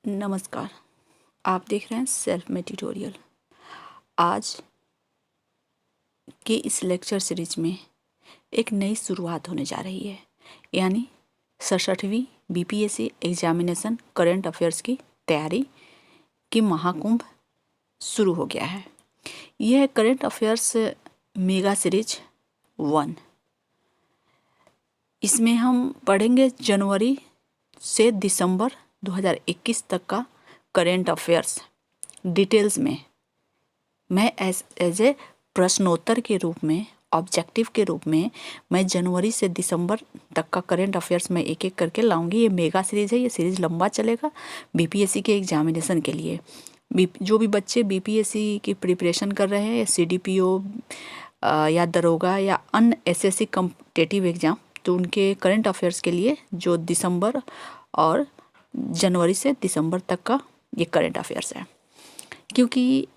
नमस्कार। आप देख रहे हैं सेल्फ मेड ट्यूटोरियल। आज के इस लेक्चर सीरीज में एक नई शुरुआत होने जा रही है, यानी 67वीं बीपीएससी एग्जामिनेशन करंट अफेयर्स की तैयारी की महाकुंभ शुरू हो गया है। यह है करंट अफेयर्स मेगा सीरीज 1। इसमें हम पढ़ेंगे जनवरी से दिसंबर 2021 तक का करेंट अफेयर्स डिटेल्स में। मैं एज ए प्रश्नोत्तर के रूप में, ऑब्जेक्टिव के रूप में मैं जनवरी से दिसंबर तक का करेंट अफेयर्स में एक एक करके लाऊंगी। ये मेगा सीरीज है, ये सीरीज लंबा चलेगा बीपीएससी के एग्जामिनेशन के लिए। जो भी बच्चे बीपीएससी की प्रिपरेशन कर रहे हैं, या सीडीपीओ या दरोगा या अन्य एसएससी कॉम्पिटिटिव एग्जाम, तो उनके करंट अफेयर्स के लिए जो दिसंबर और जनवरी से दिसंबर तक का ये करंट अफेयर्स है। क्योंकि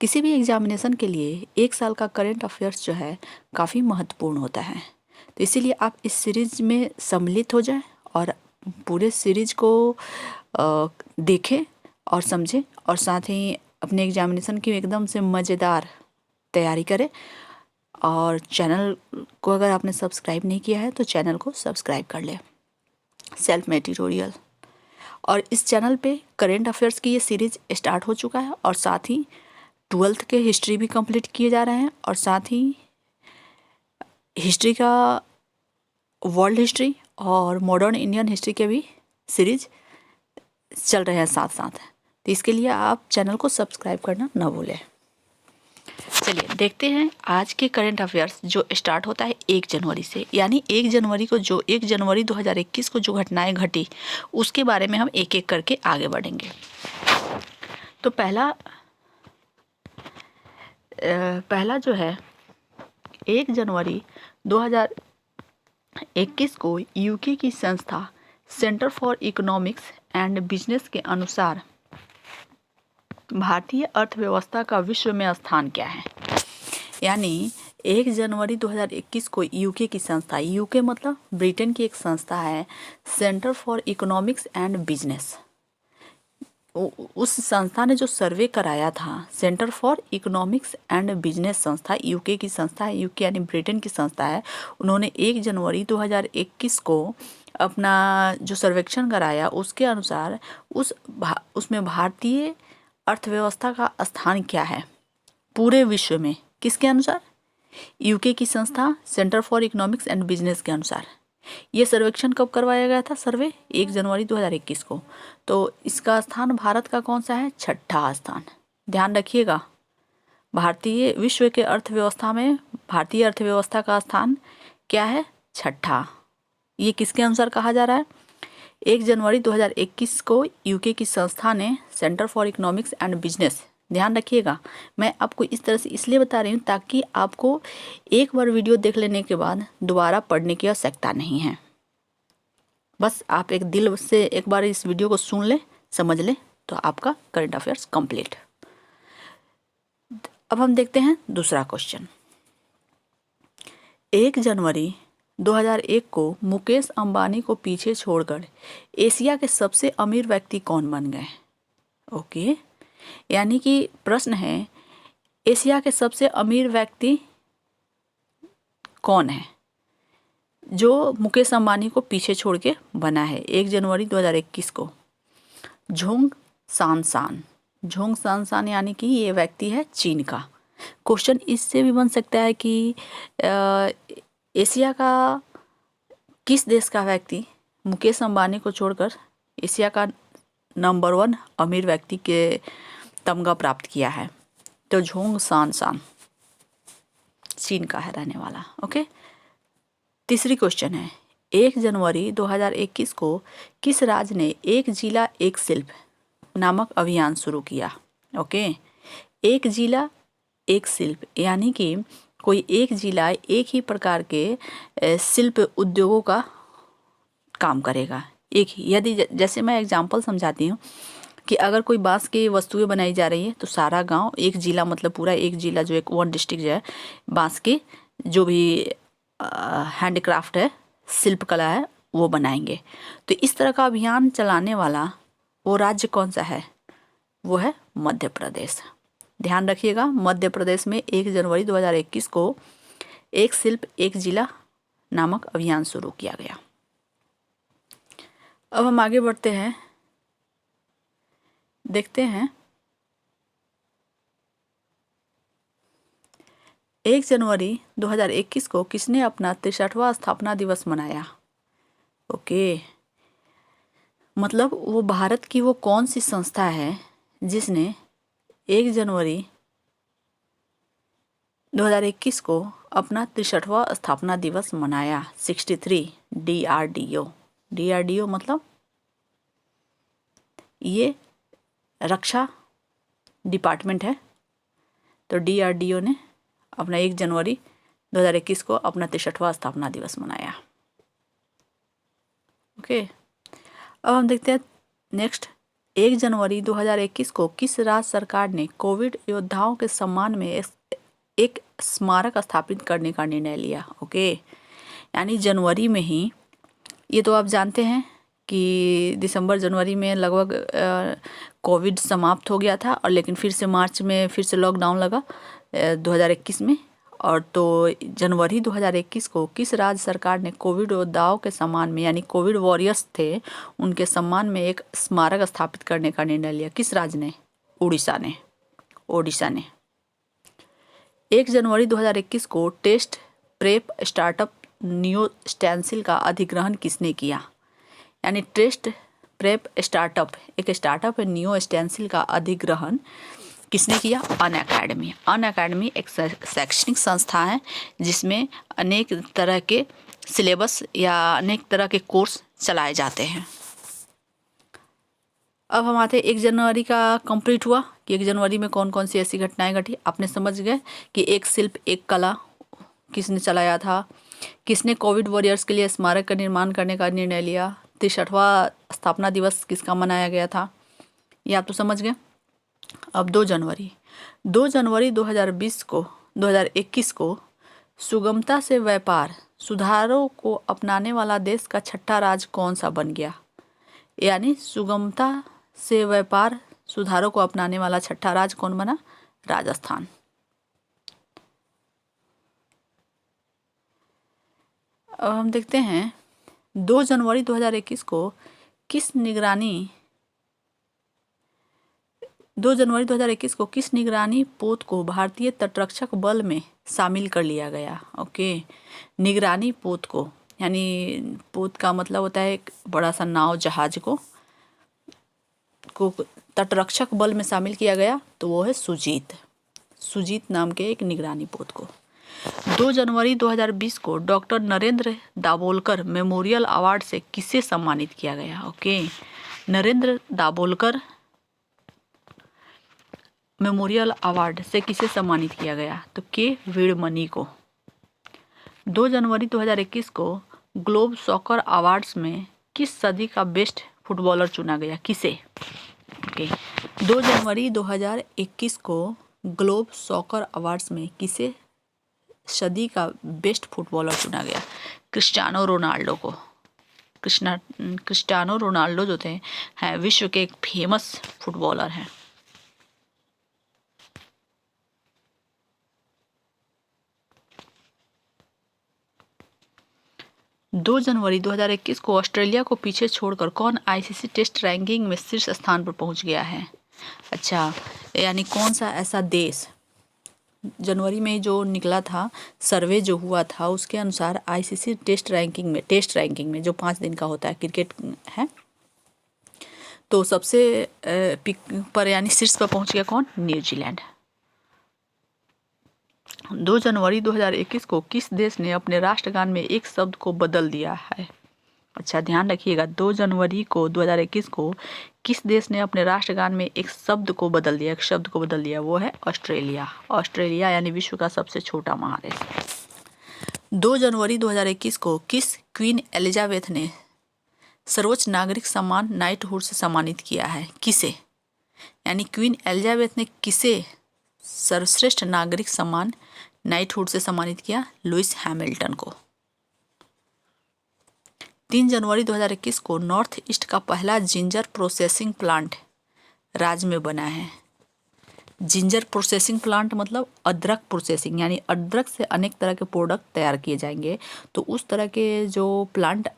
किसी भी एग्जामिनेशन के लिए एक साल का करंट अफेयर्स जो है काफ़ी महत्वपूर्ण होता है, तो इसीलिए आप इस सीरीज में सम्मिलित हो जाएं और पूरे सीरीज को देखें और समझें, और साथ ही अपने एग्जामिनेशन की एकदम से मज़ेदार तैयारी करें। और चैनल को अगर आपने सब्सक्राइब नहीं किया है तो चैनल को सब्सक्राइब कर लें, सेल्फ मेड ट्यूटोरियल। और इस चैनल पे करेंट अफेयर्स की ये सीरीज स्टार्ट हो चुका है, और साथ ही 12th के हिस्ट्री भी कंप्लीट किए जा रहे हैं, और साथ ही हिस्ट्री का वर्ल्ड हिस्ट्री और मॉडर्न इंडियन हिस्ट्री के भी सीरीज चल रहे हैं साथ साथ। तो इसके लिए आप चैनल को सब्सक्राइब करना ना भूलें। चलिए देखते हैं आज के करंट अफेयर्स जो स्टार्ट होता है 1 जनवरी से, यानी 1 जनवरी को 1 जनवरी 2021 को जो घटनाएं घटी उसके बारे में हम एक एक करके आगे बढ़ेंगे। तो पहला जो है 1 जनवरी 2021 को यूके की संस्था centre for economics and business के अनुसार भारतीय अर्थव्यवस्था का विश्व में स्थान क्या है। यानी 1 जनवरी 2021 को यूके की संस्था, यूके मतलब ब्रिटेन की एक संस्था है, centre for economics and business, उस संस्था ने जो सर्वे कराया था, centre for economics and business संस्था यूके की संस्था है, यूके यानी ब्रिटेन की संस्था है। उन्होंने 1 जनवरी 2021 को अपना जो सर्वेक्षण कराया उसके अनुसार उसमें भारतीय अर्थव्यवस्था का स्थान क्या है पूरे विश्व में, किसके अनुसार? यूके की संस्था centre for economics and business के अनुसार। ये सर्वेक्षण कब करवाया गया था? सर्वे 1 जनवरी 2021 को। तो इसका स्थान भारत का कौन सा है? 6ठा स्थान। ध्यान रखिएगा, भारतीय विश्व के अर्थव्यवस्था में भारतीय अर्थव्यवस्था का स्थान क्या है? 6ठा। ये किसके अनुसार कहा जा रहा है? 1 जनवरी 2021 को यूके की संस्था ने centre for economics and business. ध्यान रखिएगा, मैं आपको इस तरह से इसलिए बता रही हूँ ताकि आपको एक बार वीडियो देख लेने के बाद दोबारा पढ़ने की आवश्यकता नहीं है। बस आप एक दिल से एक बार इस वीडियो को सुन लें, समझ लें, तो आपका करंट अफेयर्स कंप्लीट। अब हम देखते हैं दूसरा क्वेश्चन। 1 जनवरी 2001 को मुकेश अंबानी को पीछे छोड़कर एशिया के सबसे अमीर व्यक्ति कौन बन गए? ओके, यानी कि प्रश्न है एशिया के सबसे अमीर व्यक्ति कौन है जो मुकेश अंबानी को पीछे छोड़ के बना है 1 जनवरी 2021 को? झोंग सांसान यानी कि ये व्यक्ति है चीन का। क्वेश्चन इससे भी बन सकता है कि एशिया का किस देश का व्यक्ति मुकेश अंबानी को छोड़कर एशिया का नंबर 1 अमीर व्यक्ति के तमगा प्राप्त किया है? तो झोंग सांसान चीन का है रहने वाला। ओके, तीसरी क्वेश्चन है 1 जनवरी 2021 को किस राज्य ने एक जिला एक शिल्प नामक अभियान शुरू किया? ओके, एक जिला एक शिल्प यानी कि कोई एक जिला एक ही प्रकार के शिल्प उद्योगों का काम करेगा। एक ही, यदि जैसे मैं एग्जांपल समझाती हूँ कि अगर कोई बांस की वस्तुएं बनाई जा रही है तो सारा गांव, एक जिला मतलब पूरा एक जिला जो एक 1 डिस्ट्रिक्ट जो है, बांस की जो भी हैंडक्राफ्ट है, शिल्प कला है, वो बनाएंगे। तो इस तरह का अभियान चलाने वाला वो राज्य कौन सा है? वो है मध्य प्रदेश। ध्यान रखिएगा, मध्य प्रदेश में 1 जनवरी 2021 को एक शिल्प एक जिला नामक अभियान शुरू किया गया। अब हम आगे बढ़ते हैं, देखते हैं 1 जनवरी 2021 को किसने अपना 63वां स्थापना दिवस मनाया? ओके, मतलब वो भारत की वो कौन सी संस्था है जिसने 1 जनवरी 2021 को अपना 63वां स्थापना दिवस मनाया? 63, DRDO। DRDO मतलब ये रक्षा डिपार्टमेंट है। तो DRDO ने अपना 1 जनवरी 2021 को अपना 63वां स्थापना दिवस मनाया। ओके, अब हम देखते हैं नेक्स्ट, 1 जनवरी 2021 को किस राज्य सरकार ने कोविड योद्धाओं के सम्मान में एक स्मारक स्थापित करने का निर्णय लिया? ओके, यानी जनवरी में ही, ये तो आप जानते हैं कि दिसंबर जनवरी में लगभग कोविड समाप्त हो गया था, और लेकिन फिर से मार्च में फिर से लॉकडाउन लगा 2021 में। और तो जनवरी 2021 को किस राज्य सरकार ने कोविड योद्धाओं के सम्मान में, यानी कोविड वॉरियर्स थे उनके सम्मान में एक स्मारक स्थापित करने का निर्णय लिया? किस राज्य ने? उड़ीसा ने। ओडिशा ने। 1 जनवरी 2021 को test prep startup Neo Stencil का अधिग्रहण किसने किया? यानी टेस्ट प्रेप स्टार्टअप, एक स्टार्टअप है नियो स्टेंसिल का अधिग्रहण किसने किया? अनअकैडमी। अनअकैडमी एक शैक्षणिक संस्था है जिसमें अनेक तरह के सिलेबस या अनेक तरह के कोर्स चलाए जाते हैं। अब हम आते हैं 1 जनवरी का कंप्लीट हुआ कि 1 जनवरी में कौन कौन सी ऐसी घटनाएं घटी। आपने समझ गए कि एक शिल्प एक कला किसने चलाया था, किसने कोविड वॉरियर्स के लिए स्मारक का निर्माण करने का निर्णय लिया, 63वां स्थापना दिवस किसका मनाया गया था, ये आप तो समझ गए। अब 2 जनवरी 2021 को सुगमता से व्यापार सुधारों को अपनाने वाला देश का छठा राज्य कौन सा बन गया? यानी सुगमता से व्यापार सुधारों को अपनाने वाला छठा राज्य कौन बना? राजस्थान। अब हम देखते हैं 2 जनवरी 2021 को किस निगरानी पोत को भारतीय तटरक्षक बल में शामिल कर लिया गया? ओके, निगरानी पोत को, यानी पोत का मतलब होता है एक बड़ा सा नाव जहाज को तटरक्षक बल में शामिल किया गया, तो वो है सुजीत नाम के एक निगरानी पोत को। 2 जनवरी 2020 को doctor Narendra Dabholkar memorial award से किसे सम्मानित किया गया? Okay, Narendra Dabholkar memorial award से किसे सम्मानित किया गया? तो के वीरमणि को। 2 जनवरी 2021 को ग्लोब सॉकर अवार्ड्स में किस सदी का बेस्ट फुटबॉलर चुना गया? किसे? ओके, 2 जनवरी 2021 को ग्लोब सॉकर अवार्ड्स में किसे सदी का बेस्ट फुटबॉलर चुना गया? क्रिस्टियानो रोनाल्डो को। क्रिस्टियानो रोनाल्डो जो थे हैं विश्व के एक फेमस फुटबॉलर हैं। दो जनवरी 2021 को ऑस्ट्रेलिया को पीछे छोड़कर कौन आईसीसी टेस्ट रैंकिंग में शीर्ष स्थान पर पहुंच गया है? अच्छा, यानी कौन सा ऐसा देश, जनवरी में जो निकला था सर्वे जो हुआ था उसके अनुसार आईसीसी टेस्ट रैंकिंग में जो 5 दिन का होता है क्रिकेट है, तो सबसे पिक पर यानी शीर्ष पर पहुंच गया कौन? न्यूजीलैंड। 2 जनवरी 2021 को किस देश ने अपने राष्ट्रगान में एक शब्द को बदल दिया है? अच्छा, ध्यान रखिएगा, 2 जनवरी को 2021 को किस देश ने अपने राष्ट्रगान में एक शब्द को बदल दिया? वो है ऑस्ट्रेलिया यानी विश्व का सबसे छोटा महादेश। 2 जनवरी 2021 को किस क्वीन एलिजाबेथ ने सर्वोच्च नागरिक सम्मान नाइटहुड से सम्मानित किया है? किसे? यानी क्वीन एलिजाबेथ ने किसे सर्वश्रेष्ठ नागरिक सम्मान नाइटहुड से सम्मानित किया? लुइस हैमिल्टन को। 3 जनवरी 2021 को नॉर्थ ईस्ट का पहला जिंजर प्रोसेसिंग प्लांट राज्य में बना है। जिंजर प्रोसेसिंग प्लांट मतलब अदरक प्रोसेसिंग, यानी अदरक से अनेक तरह के प्रोडक्ट तैयार किए जाएंगे। तो उस तरह के जो प्लांट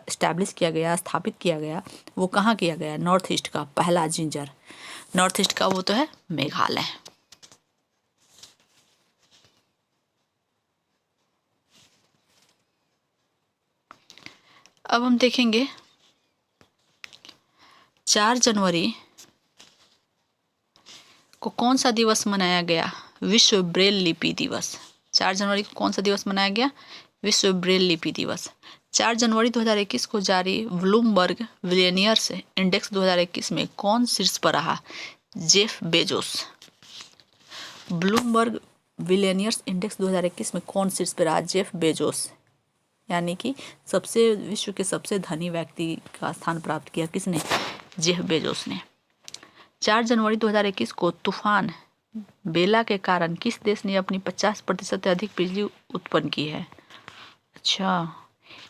इस्टेब्लिश किया गया, स्थापित किया गया, वो कहाँ किया गया? नॉर्थ ईस्ट का पहला जिंजर। नॉर्थ ईस्ट का वो तो है मेघालय। अब हम देखेंगे 4 जनवरी को कौन सा दिवस मनाया गया? विश्व ब्रेल लिपि दिवस। 4 जनवरी को कौन सा दिवस मनाया गया? विश्व ब्रेल लिपि दिवस। 4 जनवरी 2021 को जारी ब्लूमबर्ग बिलियनियर्स इंडेक्स 2021 में कौन शीर्ष पर रहा? Jeff Bezos. Bloomberg billionaires index 2021 में कौन शीर्ष पर रहा? जेफ बेजोस, यानी कि विश्व के सबसे धनी व्यक्ति का स्थान प्राप्त किया किसने? जेफ बेजोस ने। 4 जनवरी 2021 को तूफान बेला के कारण किस देश ने अपनी 50% से अधिक बिजली उत्पन्न की है? अच्छा,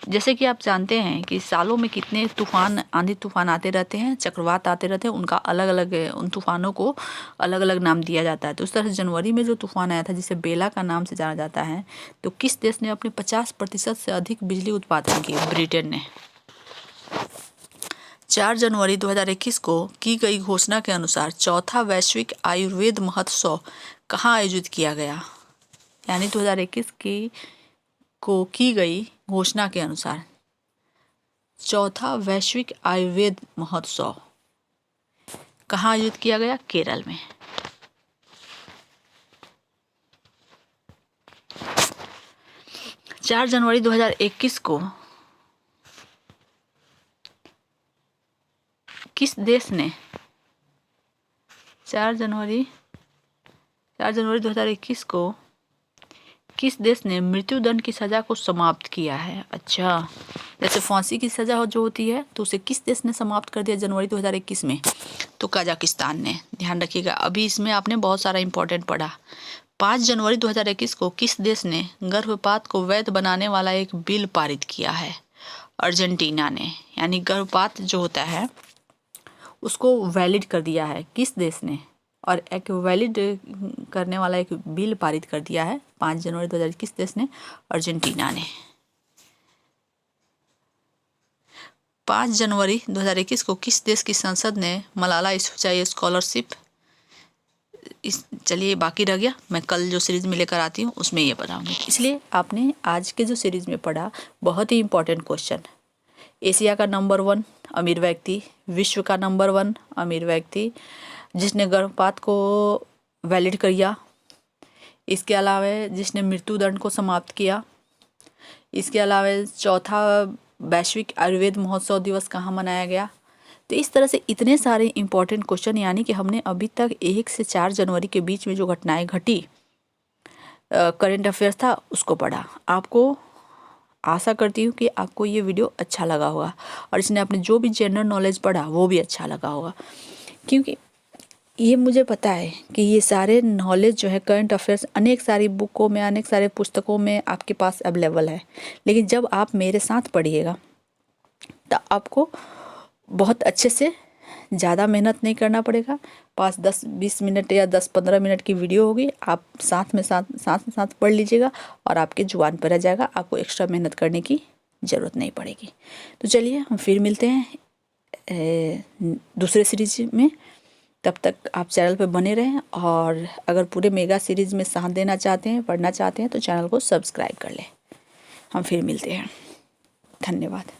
जैसे कि आप जानते हैं कि सालों में कितने तूफान, आंधी तूफान आते रहते हैं, चक्रवात आते रहते हैं, उनका अलग अलग, उन तूफानों को अलग अलग नाम दिया जाता है। तो उस तरह से जनवरी में जो तूफान आया था जिसे बेला का नाम से जाना जाता है, तो किस देश ने अपने 50% से अधिक बिजली उत्पादन की? ब्रिटेन ने। 4 जनवरी 2021 को की गई घोषणा के अनुसार चौथा वैश्विक आयुर्वेद महोत्सव कहाँ आयोजित किया गया? यानी 2021 की गई घोषणा के अनुसार चौथा वैश्विक आयुर्वेद महोत्सव कहाँ आयोजित किया गया? केरल में। चार जनवरी 2021 को किस देश ने 4 जनवरी 2021 को किस देश ने मृत्युदंड की सजा को समाप्त किया है? अच्छा, जैसे फांसी की सजा जो होती है तो उसे किस देश ने समाप्त कर दिया जनवरी 2021 में? तो कजाकिस्तान ने। ध्यान रखिएगा, अभी इसमें आपने बहुत सारा इंपॉर्टेंट पढ़ा। 5 जनवरी 2021 को किस देश ने गर्भपात को वैध बनाने वाला एक बिल पारित किया है? अर्जेंटीना ने। यानी गर्भपात जो होता है उसको वैलिड कर दिया है किस देश ने? और एक वैलिड करने वाला एक बिल पारित कर दिया है 5 जनवरी 2021 किस देश ने? अर्जेंटीना ने। 5 जनवरी 2021 को किस देश की संसद ने मलाला यूसुफजई स्कॉलरशिप, चलिए बाकी रह गया, मैं कल जो सीरीज में लेकर आती हूँ उसमें ये बताऊंगी। इसलिए आपने आज के जो सीरीज में पढ़ा बहुत ही इंपॉर्टेंट क्वेश्चन। एशिया का नंबर 1 अमीर व्यक्ति, विश्व का नंबर 1 अमीर व्यक्ति जिसने गर्भपात को वैलिड किया, इसके अलावा जिसने मृत्युदंड को समाप्त किया, इसके अलावा चौथा वैश्विक आयुर्वेद महोत्सव दिवस कहाँ मनाया गया। तो इस तरह से इतने सारे इम्पोर्टेंट क्वेश्चन, यानी कि हमने अभी तक 1 से 4 जनवरी के बीच में जो घटनाएं घटी, करंट अफेयर्स था, उसको पढ़ा। आपको आशा करती हूँ कि आपको ये वीडियो अच्छा लगा होगा और इसने अपने जो भी जनरल नॉलेज पढ़ा वो भी अच्छा लगा होगा, क्योंकि ये मुझे पता है कि ये सारे नॉलेज जो है करंट अफेयर्स अनेक सारी बुकों में, अनेक सारे पुस्तकों में आपके पास अवेलेबल है। लेकिन जब आप मेरे साथ पढ़िएगा तो आपको बहुत अच्छे से ज़्यादा मेहनत नहीं करना पड़ेगा। 5-10-20 मिनट या 10-15 मिनट की वीडियो होगी, आप साथ में साथ पढ़ लीजिएगा और आपके जुबान पर रह जाएगा, आपको एक्स्ट्रा मेहनत करने की ज़रूरत नहीं पड़ेगी। तो चलिए हम फिर मिलते हैं दूसरे सीरीज में। तब तक आप चैनल पर बने रहें और अगर पूरे मेगा सीरीज़ में साथ देना चाहते हैं, पढ़ना चाहते हैं तो चैनल को सब्सक्राइब कर लें। हम फिर मिलते हैं। धन्यवाद।